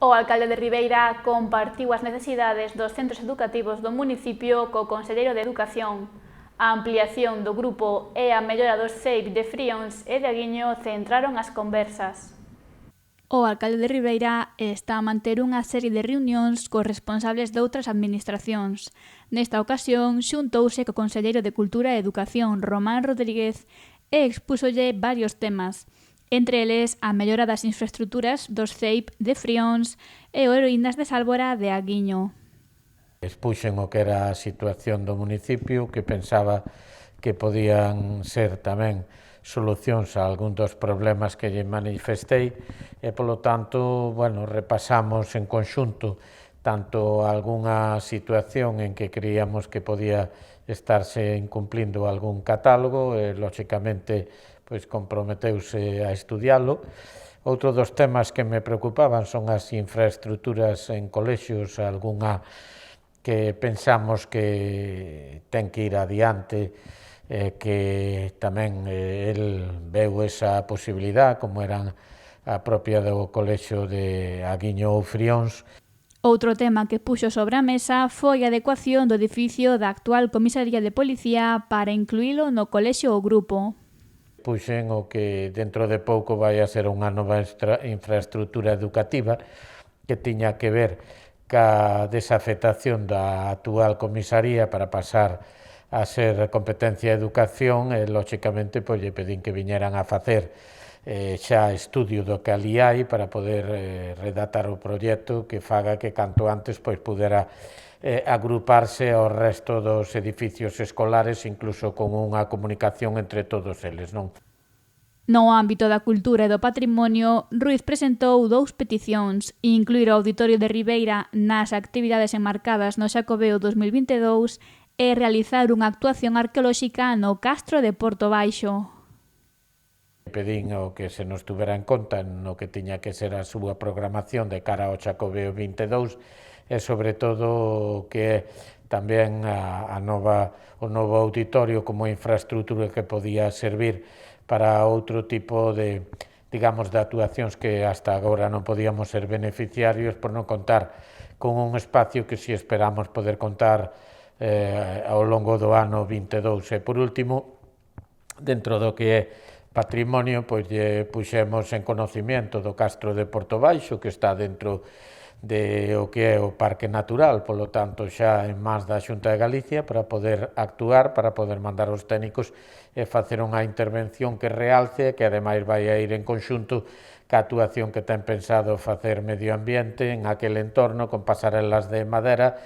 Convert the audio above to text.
O alcalde de Ribeira compartiu as necesidades dos centros educativos do municipio co conselleiro de Educación. A ampliación do grupo e a mellora dos CEIP de Frións e de Aguiño centraron as conversas. O alcalde de Ribeira está a manter unha serie de reunións cos responsables de outras administracións. Nesta ocasión, xuntouse co conselleiro de Cultura e Educación, Román Rodríguez, e expúsolle varios temas, entre eles a mellora das infraestruturas dos CEIP de Frións e o Heroínas de Sálvora de Aguiño. Expuxen o que era a situación do municipio, que pensaba que podían ser tamén solucións a algún dos problemas que lle manifestei e, polo tanto, repasamos en conxunto tanto algunha situación en que creíamos que podía estarse incumplindo algún catálogo e, lóxicamente, comprometeuse a estudialo. Outro dos temas que me preocupaban son as infraestructuras en colexios, algunha que pensamos que ten que ir adiante, que tamén el veu esa posibilidad, como eran a propia do colexio de Aguiño ou Frións. Outro tema que puxo sobre a mesa foi a adecuación do edificio da actual comisaría de policía para incluílo no colexio ou grupo. Puxen o que dentro de pouco vai a ser unha nova infraestructura educativa que tiña que ver ca desafectación da actual comisaría para pasar a ser competencia de educación e, lóxicamente, lle pedín que viñeran a facer xa estudio do que ali hai para poder redactar o proxecto que faga que canto antes pudera agruparse ao resto dos edificios escolares, incluso con unha comunicación entre todos eles, non? No ámbito da cultura e do patrimonio, Ruiz presentou dous peticións: incluir o Auditorio de Ribeira nas actividades enmarcadas no Xacobeo 2022 e realizar unha actuación arqueolóxica no Castro de Porto Baixo. Pedín o que se nos tuvera en conta no que tiña que ser a súa programación de cara ao Xacobeo 22 e, sobre todo, que tamén o novo auditorio como infraestructura que podía servir para outro tipo de actuacións que hasta agora non podíamos ser beneficiarios por non contar con un espacio que si esperamos poder contar ao longo do ano 22. E, por último, dentro do que é patrimonio, lle puxemos en conocimiento do Castro de Porto Baixo, que está dentro de o que é o Parque Natural, polo tanto xa en mans da Xunta de Galicia para poder actuar, para poder mandar os técnicos e facer unha intervención que realce, que ademais vai a ir en conxunto ca actuación que ten pensado facer Medio Ambiente en aquel entorno con pasarelas de madera.